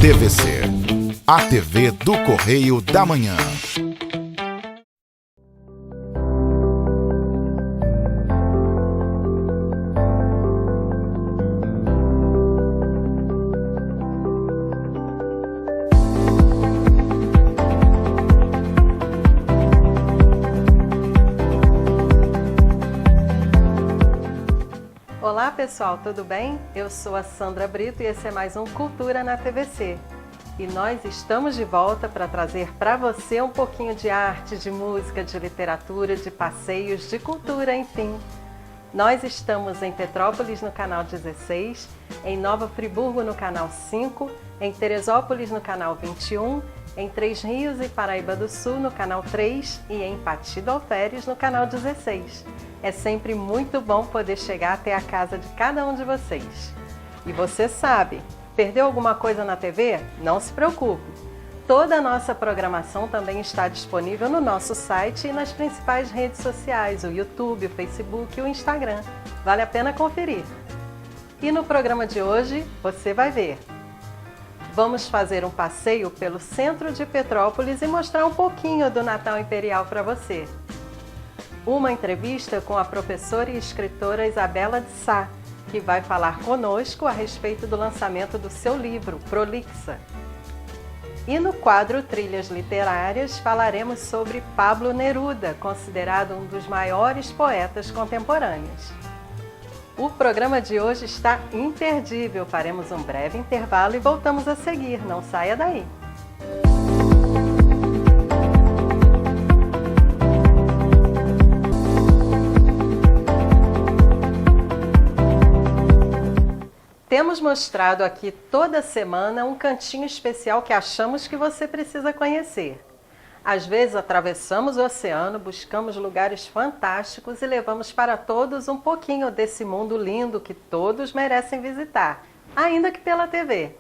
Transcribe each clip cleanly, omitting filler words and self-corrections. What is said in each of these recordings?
TVC, a TV do Correio da Manhã. Olá pessoal, tudo bem? Eu sou a Sandra Brito e esse é mais um Cultura na TVC. E nós estamos de volta para trazer para você um pouquinho de arte, de música, de literatura, de passeios, de cultura, enfim. Nós estamos em Petrópolis no canal 16, em Nova Friburgo no canal 5, em Teresópolis no canal 21, em Três Rios e Paraíba do Sul no canal 3 e em Pati do Alferes no canal 16. É sempre muito bom poder chegar até a casa de cada um de vocês. E você sabe, perdeu alguma coisa na TV? Não se preocupe. Toda a nossa programação também está disponível no nosso site e nas principais redes sociais, o YouTube, o Facebook e o Instagram. Vale a pena conferir. E no programa de hoje, você vai ver. Vamos fazer um passeio pelo centro de Petrópolis e mostrar um pouquinho do Natal Imperial para você. Uma entrevista com a professora e escritora Isabela de Sá, que vai falar conosco a respeito do lançamento do seu livro, Prolixa. E no quadro Trilhas Literárias falaremos sobre Pablo Neruda, considerado um dos maiores poetas contemporâneos. O programa de hoje está imperdível, faremos um breve intervalo e voltamos a seguir, não saia daí! Temos mostrado aqui toda semana um cantinho especial que achamos que você precisa conhecer. Às vezes atravessamos o oceano, buscamos lugares fantásticos e levamos para todos um pouquinho desse mundo lindo que todos merecem visitar, ainda que pela TV.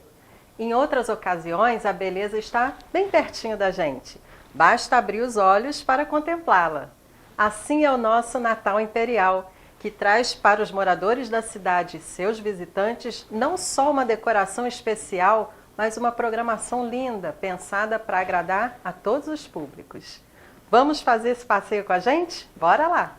Em outras ocasiões, a beleza está bem pertinho da gente. Basta abrir os olhos para contemplá-la. Assim é o nosso Natal Imperial, que traz para os moradores da cidade e seus visitantes não só uma decoração especial, mas uma programação linda, pensada para agradar a todos os públicos. Vamos fazer esse passeio com a gente? Bora lá!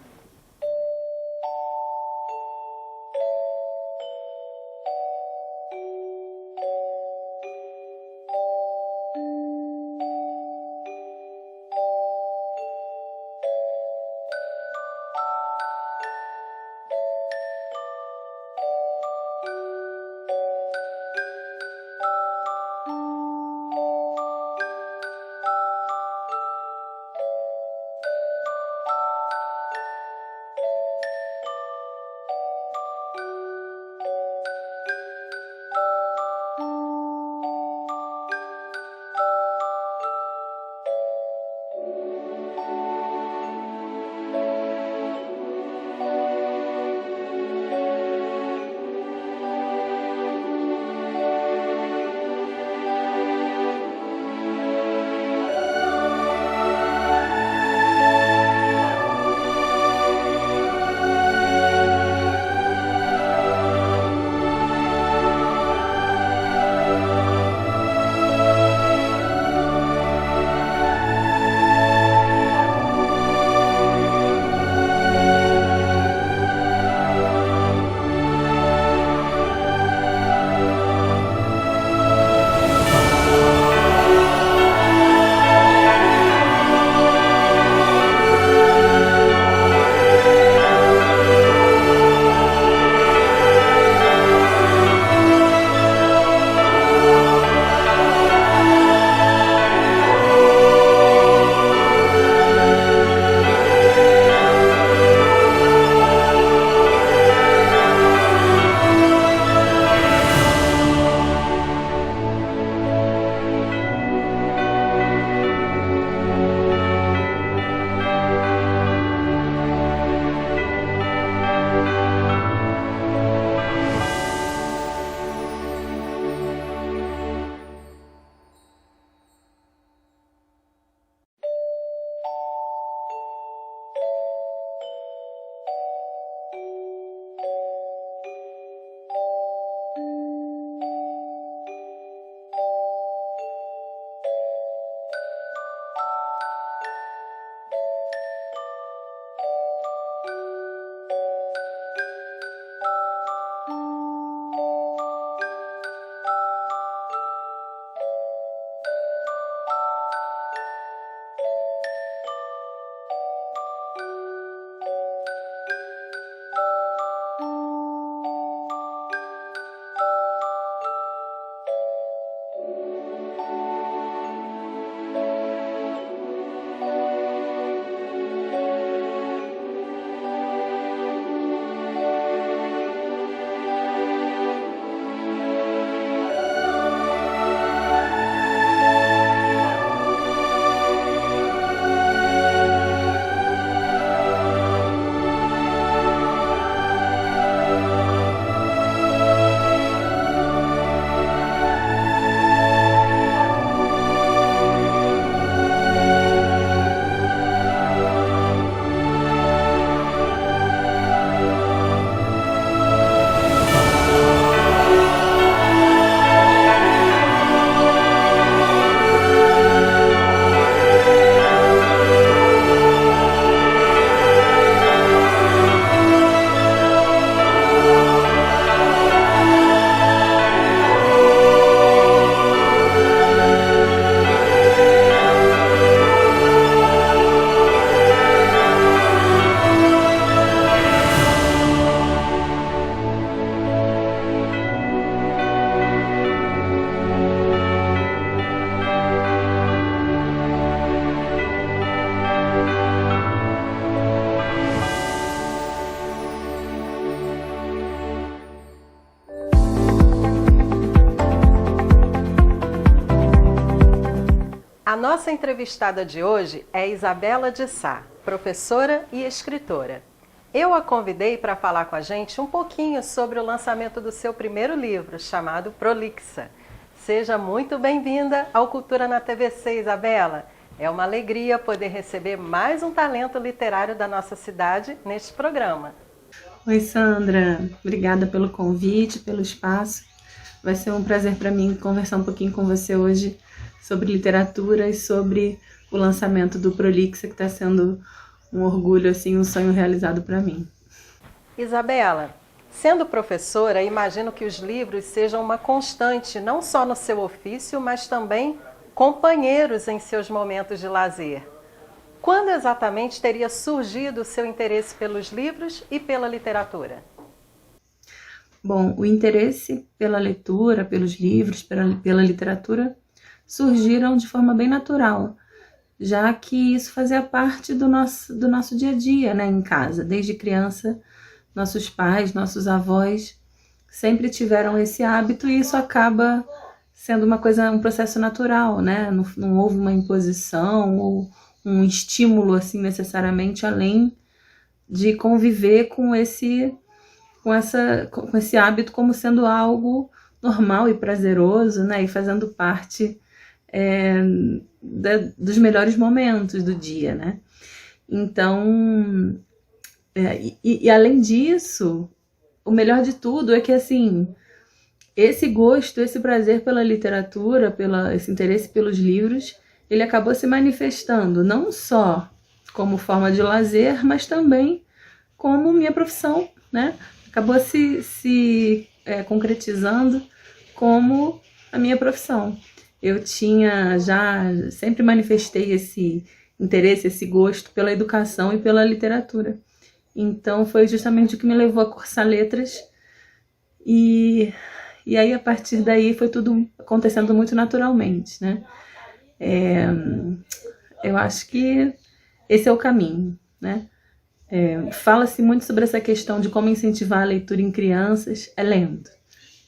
A nossa entrevistada de hoje é Isabela de Sá, professora e escritora. Eu a convidei para falar com a gente um pouquinho sobre o lançamento do seu primeiro livro, chamado Prolixa. Seja muito bem-vinda ao Cultura na TVC, Isabela. É uma alegria poder receber mais um talento literário da nossa cidade neste programa. Oi, Sandra. Obrigada pelo convite, pelo espaço. Vai ser um prazer para mim conversar um pouquinho com você hoje sobre literatura e sobre o lançamento do Prolixa, que está sendo um orgulho, assim, um sonho realizado para mim. Isabela, sendo professora, imagino que os livros sejam uma constante, não só no seu ofício, mas também companheiros em seus momentos de lazer. Quando exatamente teria surgido o seu interesse pelos livros e pela literatura? Bom, o interesse pela leitura, pelos livros, pela literatura, surgiram de forma bem natural, já que isso fazia parte do nosso dia a dia, né, em casa. Desde criança, nossos pais, nossos avós sempre tiveram esse hábito e isso acaba sendo um processo natural, né? Não houve uma imposição ou um estímulo assim necessariamente, além de conviver com esse hábito como sendo algo normal e prazeroso, né? E fazendo parte dos melhores momentos do dia, né? Então, e além disso, o melhor de tudo é que, assim, esse gosto, esse prazer pela literatura, esse interesse pelos livros, ele acabou se manifestando não só como forma de lazer, mas também como minha profissão, né? Acabou se concretizando como a minha profissão. Eu sempre manifestei esse interesse, esse gosto pela educação e pela literatura. Então foi justamente o que me levou a cursar letras e aí a partir daí foi tudo acontecendo muito naturalmente, né? Eu acho que esse é o caminho, né? Fala-se muito sobre essa questão de como incentivar a leitura em crianças, lendo,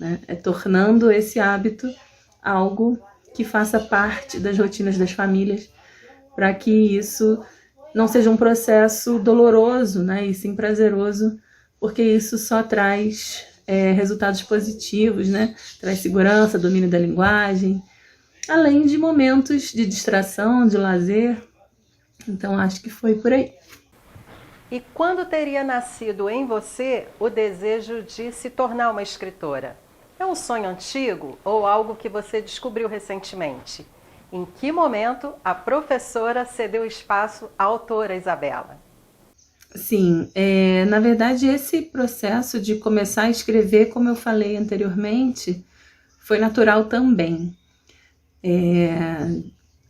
né? Tornando esse hábito algo que faça parte das rotinas das famílias, para que isso não seja um processo doloroso, né, e sim prazeroso, porque isso só traz resultados positivos, né? Traz segurança, domínio da linguagem, além de momentos de distração, de lazer. Então acho que foi por aí. E quando teria nascido em você o desejo de se tornar uma escritora? É um sonho antigo ou algo que você descobriu recentemente? Em que momento a professora cedeu espaço à autora Isabela? Sim, na verdade esse processo de começar a escrever, como eu falei anteriormente, foi natural também.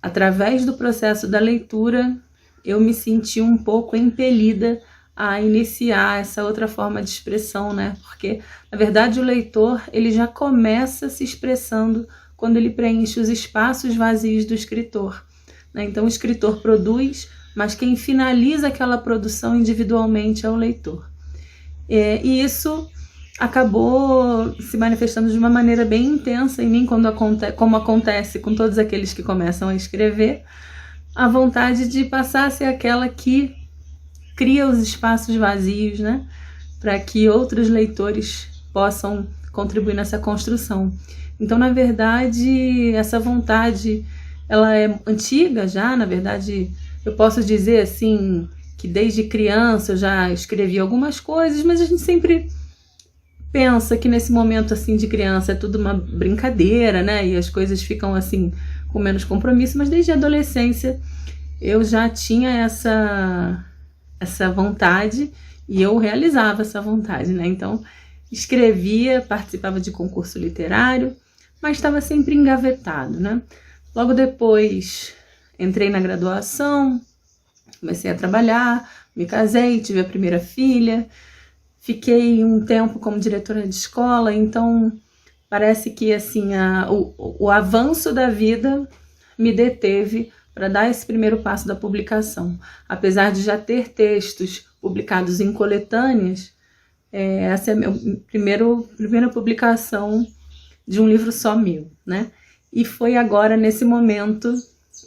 Através do processo da leitura, eu me senti um pouco impelida a iniciar essa outra forma de expressão, né? Porque, na verdade, o leitor ele já começa se expressando quando ele preenche os espaços vazios do escritor, né? Então, o escritor produz, mas quem finaliza aquela produção individualmente é o leitor. E isso acabou se manifestando de uma maneira bem intensa em mim, como acontece com todos aqueles que começam a escrever, a vontade de passar a ser aquela que cria os espaços vazios, né, para que outros leitores possam contribuir nessa construção. Então, na verdade, essa vontade, ela é antiga já, na verdade, eu posso dizer assim, que desde criança eu já escrevi algumas coisas, mas a gente sempre pensa que nesse momento assim de criança é tudo uma brincadeira, né, e as coisas ficam assim com menos compromisso, mas desde a adolescência eu já tinha essa vontade e eu realizava essa vontade, né? Então, escrevia, participava de concurso literário, mas estava sempre engavetado, né? Logo depois, entrei na graduação, comecei a trabalhar, me casei, tive a primeira filha, fiquei um tempo como diretora de escola, então parece que assim, o avanço da vida me deteve para dar esse primeiro passo da publicação. Apesar de já ter textos publicados em coletâneas, essa é a minha primeira publicação de um livro só meu, né? E foi agora, nesse momento,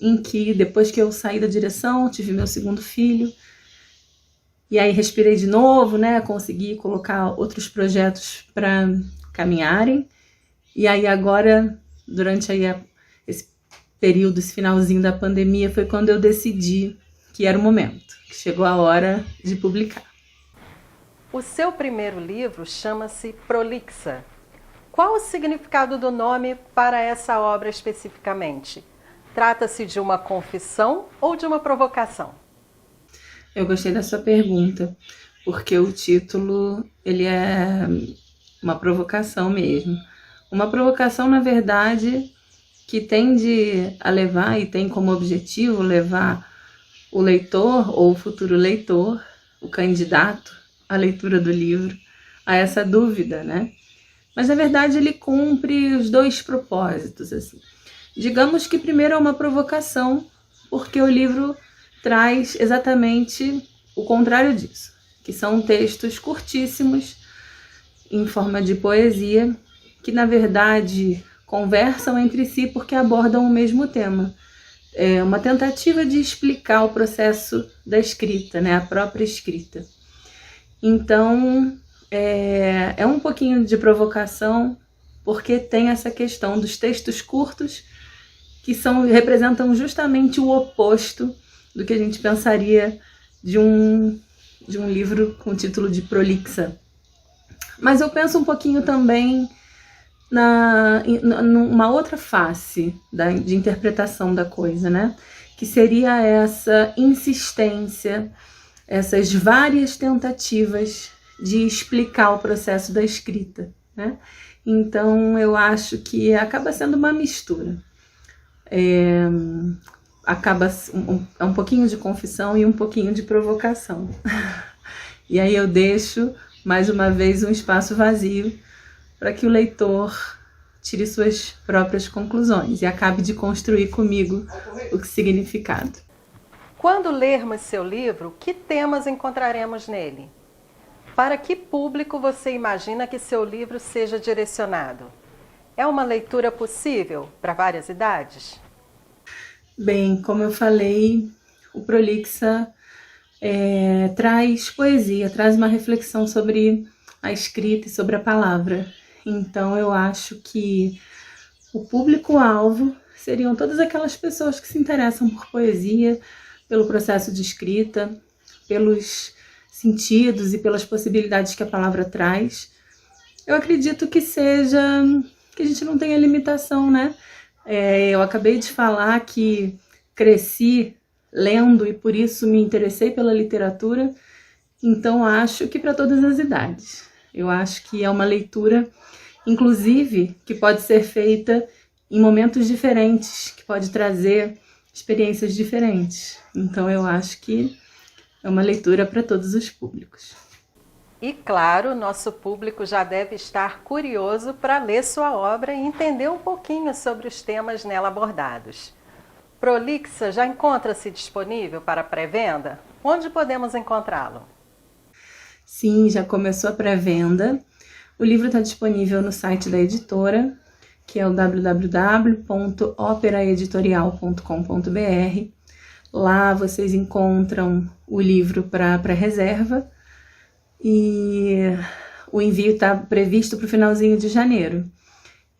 em que depois que eu saí da direção, tive meu segundo filho, e aí respirei de novo, né? Consegui colocar outros projetos para caminharem. E aí agora, durante aí esse período, esse finalzinho da pandemia, foi quando eu decidi que era o momento, que chegou a hora de publicar. O seu primeiro livro chama-se Prolixa. Qual o significado do nome para essa obra especificamente? Trata-se de uma confissão ou de uma provocação? Eu gostei da sua pergunta, porque o título ele é uma provocação mesmo. Uma provocação, na verdade, que tende a levar e tem como objetivo levar o leitor ou o futuro leitor, o candidato à leitura do livro, a essa dúvida, né? Mas, na verdade, ele cumpre os dois propósitos, assim. Digamos que primeiro é uma provocação, porque o livro traz exatamente o contrário disso, que são textos curtíssimos, em forma de poesia, que, na verdade, conversam entre si porque abordam o mesmo tema. É uma tentativa de explicar o processo da escrita, né? A própria escrita. Então, é um pouquinho de provocação, porque tem essa questão dos textos curtos, que representam justamente o oposto do que a gente pensaria de um livro com o título de Prolixa. Mas eu penso um pouquinho também numa outra face de interpretação da coisa, né? Que seria essa insistência, essas várias tentativas de explicar o processo da escrita, né? Então eu acho que acaba sendo uma mistura. É um pouquinho de confissão e um pouquinho de provocação. E aí eu deixo, mais uma vez, um espaço vazio para que o leitor tire suas próprias conclusões e acabe de construir comigo o significado. Quando lermos seu livro, que temas encontraremos nele? Para que público você imagina que seu livro seja direcionado? É uma leitura possível para várias idades? Bem, como eu falei, o Prolixa traz poesia, traz uma reflexão sobre a escrita e sobre a palavra. Então eu acho que o público-alvo seriam todas aquelas pessoas que se interessam por poesia, pelo processo de escrita, pelos sentidos e pelas possibilidades que a palavra traz. Eu acredito que a gente não tenha limitação, né? Eu acabei de falar que cresci lendo e por isso me interessei pela literatura, então acho que para todas as idades. Eu acho que é uma leitura, inclusive, que pode ser feita em momentos diferentes, que pode trazer experiências diferentes. Então eu acho que é uma leitura para todos os públicos. E claro, nosso público já deve estar curioso para ler sua obra e entender um pouquinho sobre os temas nela abordados. Prolixa já encontra-se disponível para pré-venda? Onde podemos encontrá-lo? Sim, já começou a pré-venda. O livro está disponível no site da editora, que é o www.operaeditorial.com.br. Lá vocês encontram o livro para pré-reserva e o envio está previsto para o finalzinho de janeiro.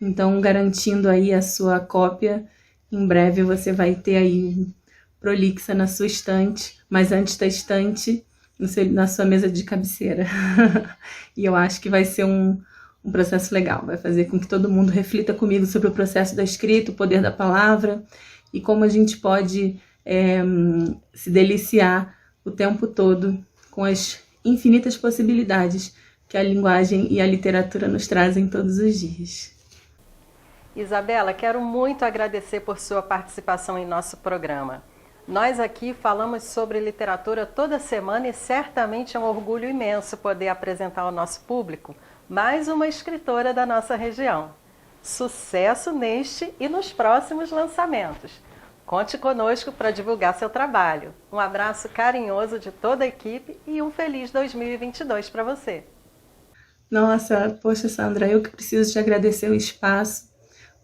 Então, garantindo aí a sua cópia, em breve você vai ter aí Prolixa na sua estante, mas antes da estante, na sua mesa de cabeceira. E eu acho que vai ser um processo legal, vai fazer com que todo mundo reflita comigo sobre o processo da escrita, o poder da palavra e como a gente pode se deliciar o tempo todo com as infinitas possibilidades que a linguagem e a literatura nos trazem todos os dias. Isabela, quero muito agradecer por sua participação em nosso programa. Nós aqui falamos sobre literatura toda semana e certamente é um orgulho imenso poder apresentar ao nosso público mais uma escritora da nossa região. Sucesso neste e nos próximos lançamentos. Conte conosco para divulgar seu trabalho. Um abraço carinhoso de toda a equipe e um feliz 2022 para você. Nossa, poxa, Sandra, eu que preciso te agradecer o espaço,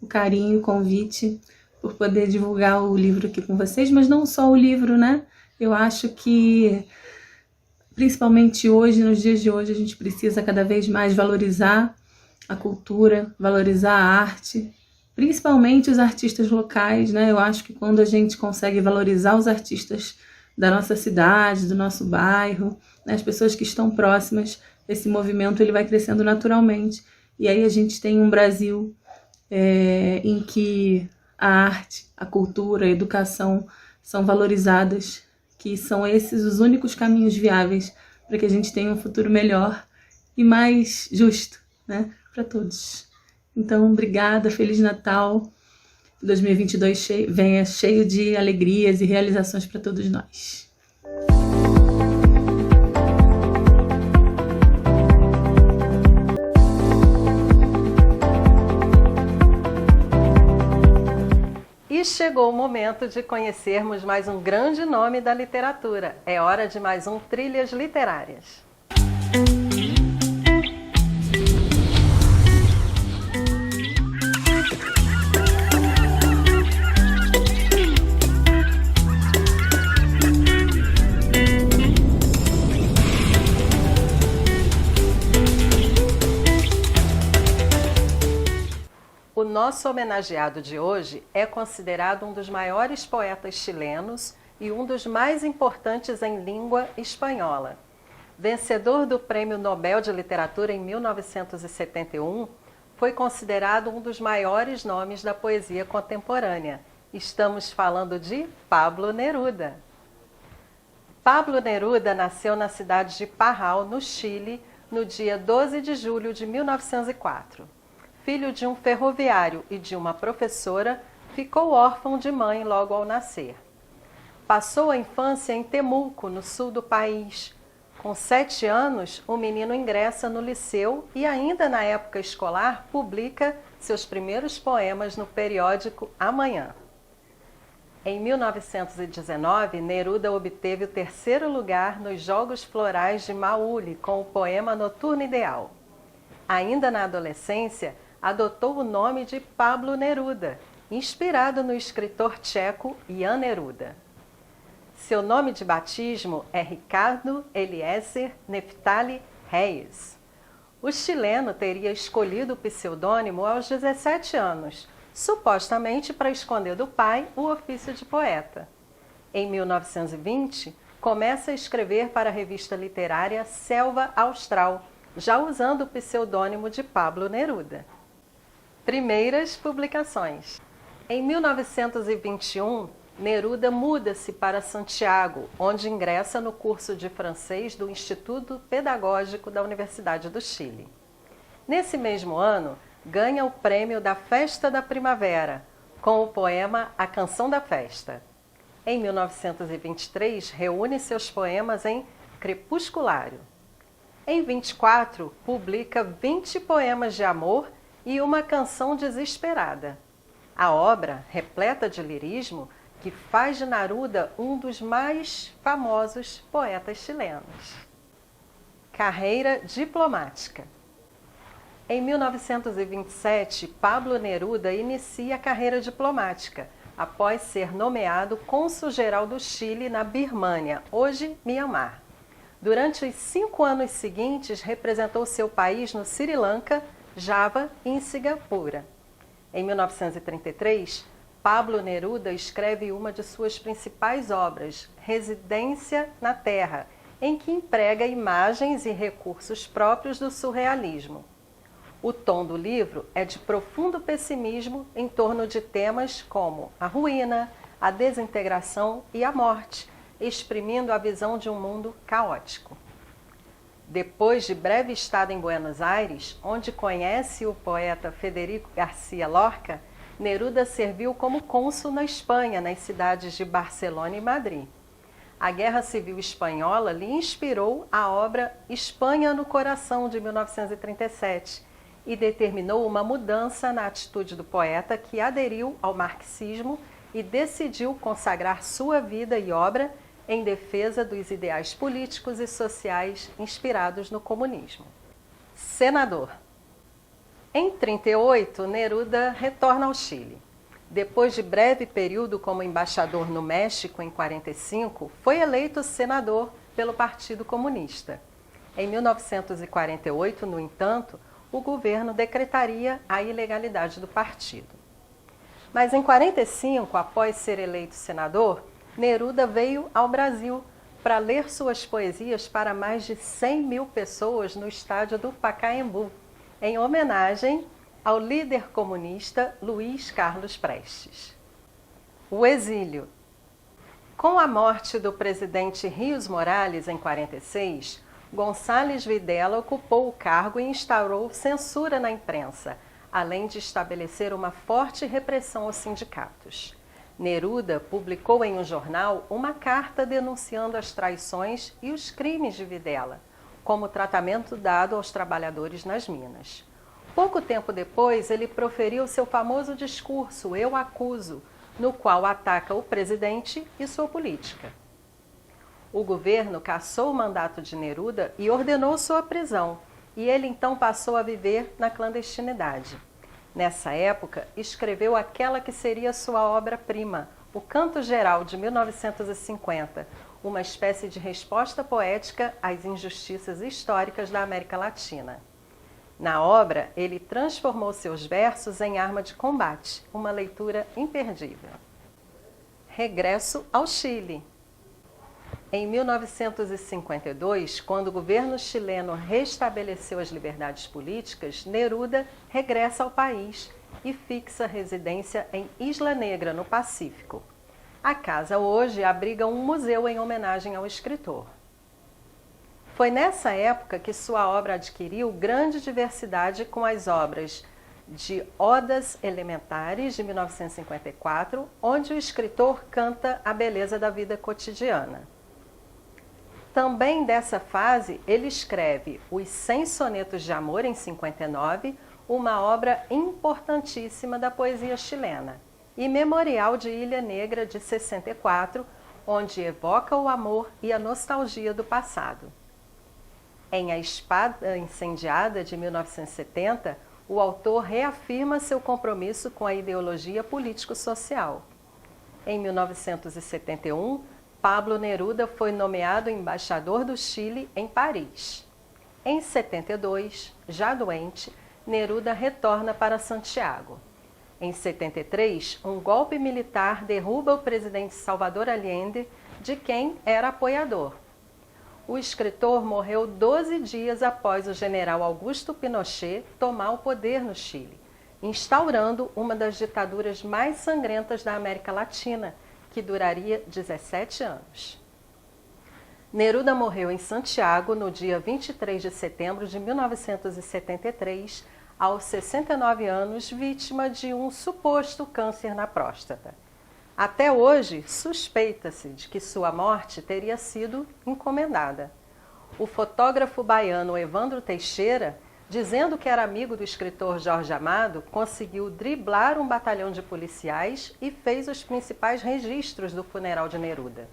o carinho, o convite. por poder divulgar o livro aqui com vocês, mas não só o livro, né? Eu acho que, principalmente hoje, nos dias de hoje, a gente precisa cada vez mais valorizar a cultura, valorizar a arte, principalmente os artistas locais, né? Eu acho que quando a gente consegue valorizar os artistas da nossa cidade, do nosso bairro, né? As pessoas que estão próximas, esse movimento ele vai crescendo naturalmente. E aí a gente tem um Brasil em que a arte, a cultura, a educação são valorizadas, que são esses os únicos caminhos viáveis para que a gente tenha um futuro melhor e mais justo, né, para todos. Então, obrigada, Feliz Natal, 2022 venha cheio de alegrias e realizações para todos nós. E chegou o momento de conhecermos mais um grande nome da literatura. É hora de mais um Trilhas Literárias. O nosso homenageado de hoje é considerado um dos maiores poetas chilenos e um dos mais importantes em língua espanhola. Vencedor do Prêmio Nobel de Literatura em 1971, foi considerado um dos maiores nomes da poesia contemporânea. Estamos falando de Pablo Neruda. Pablo Neruda nasceu na cidade de Parral, no Chile, no dia 12 de julho de 1904. Filho de um ferroviário e de uma professora, ficou órfão de mãe logo ao nascer. Passou a infância em Temuco, no sul do país. Com 7 anos, o menino ingressa no liceu e, ainda na época escolar, publica seus primeiros poemas no periódico Amanhã. Em 1919, Neruda obteve o 3º lugar nos Jogos Florais de Maule com o poema Noturno Ideal. Ainda na adolescência, adotou o nome de Pablo Neruda, inspirado no escritor tcheco Jan Neruda. Seu nome de batismo é Ricardo Eliezer Neftali Reis. O chileno teria escolhido o pseudônimo aos 17 anos, supostamente para esconder do pai o ofício de poeta. Em 1920, começa a escrever para a revista literária Selva Austral, já usando o pseudônimo de Pablo Neruda. Primeiras publicações. Em 1921, Neruda muda-se para Santiago, onde ingressa no curso de francês do Instituto Pedagógico da Universidade do Chile. Nesse mesmo ano, ganha o prêmio da Festa da Primavera, com o poema A Canção da Festa. Em 1923, reúne seus poemas em Crepusculário. Em 24, publica 20 poemas de amor e uma canção desesperada. A obra, repleta de lirismo, que faz de Neruda um dos mais famosos poetas chilenos. Carreira diplomática. Em 1927, Pablo Neruda inicia a carreira diplomática, após ser nomeado cônsul-geral do Chile na Birmânia, hoje Mianmar. Durante os 5 anos seguintes, representou seu país no Sri Lanka, Java e em Singapura. Em 1933, Pablo Neruda escreve uma de suas principais obras, Residência na Terra, em que emprega imagens e recursos próprios do surrealismo. O tom do livro é de profundo pessimismo em torno de temas como a ruína, a desintegração e a morte, exprimindo a visão de um mundo caótico. Depois de breve estada em Buenos Aires, onde conhece o poeta Federico Garcia Lorca, Neruda serviu como cônsul na Espanha, nas cidades de Barcelona e Madrid. A Guerra Civil Espanhola lhe inspirou a obra Espanha no Coração, de 1937, e determinou uma mudança na atitude do poeta, que aderiu ao marxismo e decidiu consagrar sua vida e obra em defesa dos ideais políticos e sociais inspirados no comunismo. Senador. Em 1938, Neruda retorna ao Chile. Depois de breve período como embaixador no México em 45, foi eleito senador pelo Partido Comunista. Em 1948, no entanto, o governo decretaria a ilegalidade do partido. Mas em 45, após ser eleito senador, Neruda veio ao Brasil para ler suas poesias para mais de 100 mil pessoas no estádio do Pacaembu, em homenagem ao líder comunista Luiz Carlos Prestes. O exílio. Com a morte do presidente Rios Morales em 46, Gonçalves Videla ocupou o cargo e instaurou censura na imprensa, além de estabelecer uma forte repressão aos sindicatos. Neruda publicou em um jornal uma carta denunciando as traições e os crimes de Videla, como o tratamento dado aos trabalhadores nas minas. Pouco tempo depois, ele proferiu seu famoso discurso Eu Acuso, no qual ataca o presidente e sua política. O governo cassou o mandato de Neruda e ordenou sua prisão, e ele então passou a viver na clandestinidade. Nessa época, escreveu aquela que seria sua obra-prima, O Canto Geral, de 1950, uma espécie de resposta poética às injustiças históricas da América Latina. Na obra, ele transformou seus versos em arma de combate, uma leitura imperdível. Regresso ao Chile. Em 1952, quando o governo chileno restabeleceu as liberdades políticas, Neruda regressa ao país e fixa residência em Isla Negra, no Pacífico. A casa hoje abriga um museu em homenagem ao escritor. Foi nessa época que sua obra adquiriu grande diversidade com as obras de Odas Elementares, de 1954, onde o escritor canta a beleza da vida cotidiana. Também dessa fase, ele escreve Os 100 Sonetos de Amor, em 59, uma obra importantíssima da poesia chilena, e Memorial de Ilha Negra, de 64, onde evoca o amor e a nostalgia do passado. Em A Espada Incendiada, de 1970, o autor reafirma seu compromisso com a ideologia político-social. Em 1971, Pablo Neruda foi nomeado embaixador do Chile em Paris. Em 72, já doente, Neruda retorna para Santiago. Em 73, um golpe militar derruba o presidente Salvador Allende, de quem era apoiador. O escritor morreu 12 dias após o general Augusto Pinochet tomar o poder no Chile, instaurando uma das ditaduras mais sangrentas da América Latina, que duraria 17 anos. Neruda morreu em Santiago no dia 23 de setembro de 1973, aos 69 anos, vítima de um suposto câncer na próstata. Até hoje, suspeita-se de que sua morte teria sido encomendada. O fotógrafo baiano Evandro Teixeira, dizendo que era amigo do escritor Jorge Amado, conseguiu driblar um batalhão de policiais e fez os principais registros do funeral de Neruda.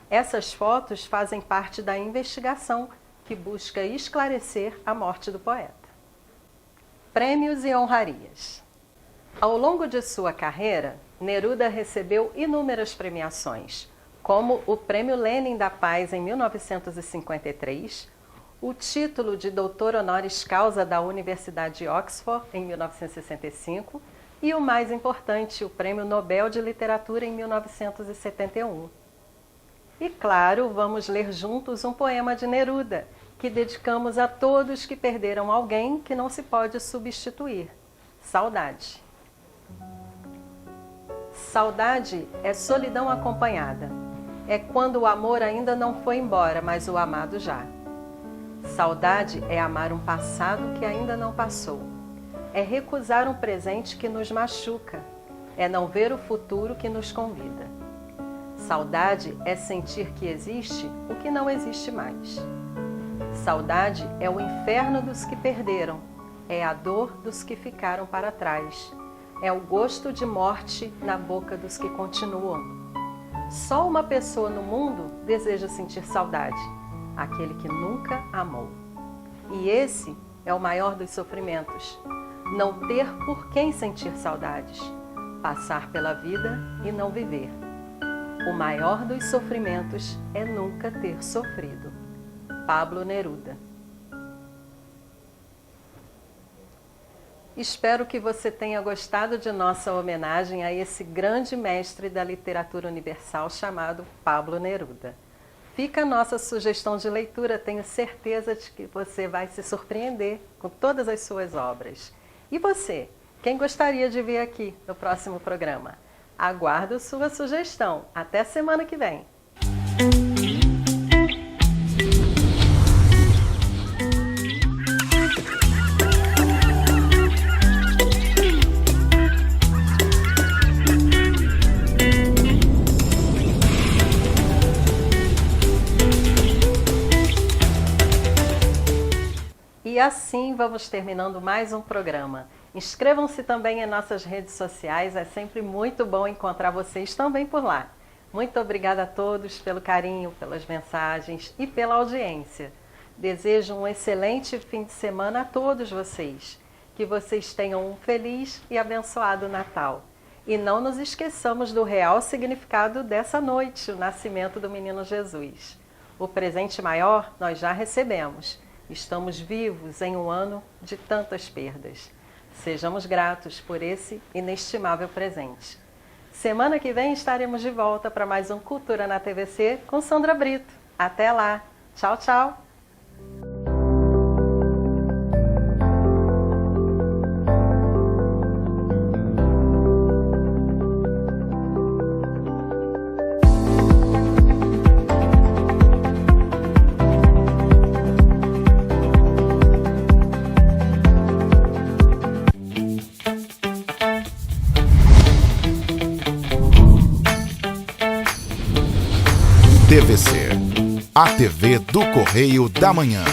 Essas fotos fazem parte da investigação que busca esclarecer a morte do poeta. Prêmios e honrarias. Ao longo de sua carreira, Neruda recebeu inúmeras premiações, como o Prêmio Lenin da Paz em 1953, o título de doutor honoris causa da Universidade de Oxford em 1965 e o mais importante, o Prêmio Nobel de Literatura em 1971. E claro, vamos ler juntos um poema de Neruda, que dedicamos a todos que perderam alguém que não se pode substituir. Saudade. Saudade é solidão acompanhada. É quando o amor ainda não foi embora, mas o amado já. Saudade é amar um passado que ainda não passou. É recusar um presente que nos machuca. É não ver o futuro que nos convida. Saudade é sentir que existe o que não existe mais. Saudade é o inferno dos que perderam. É a dor dos que ficaram para trás. É o gosto de morte na boca dos que continuam. Só uma pessoa no mundo deseja sentir saudade, aquele que nunca amou. E esse é o maior dos sofrimentos, não ter por quem sentir saudades. passar pela vida e não viver. O maior dos sofrimentos é nunca ter sofrido. Pablo Neruda. Espero que você tenha gostado de nossa homenagem a esse grande mestre da literatura universal chamado Pablo Neruda. Fica a nossa sugestão de leitura, tenho certeza de que você vai se surpreender com todas as suas obras. E você, quem gostaria de ver aqui no próximo programa? Aguardo sua sugestão. Até semana que vem! E assim vamos terminando mais um programa. Inscrevam-se também em nossas redes sociais, é sempre muito bom encontrar vocês também por lá. Muito obrigada a todos pelo carinho, pelas mensagens e pela audiência. Desejo um excelente fim de semana a todos vocês. Que vocês tenham um feliz e abençoado Natal. E não nos esqueçamos do real significado dessa noite, o nascimento do menino Jesus. O presente maior nós já recebemos. Estamos vivos em um ano de tantas perdas. Sejamos gratos por esse inestimável presente. Semana que vem estaremos de volta para mais um Cultura na TVC com Sandra Brito. Até lá. Tchau, tchau. TVC, a TV do Correio da Manhã.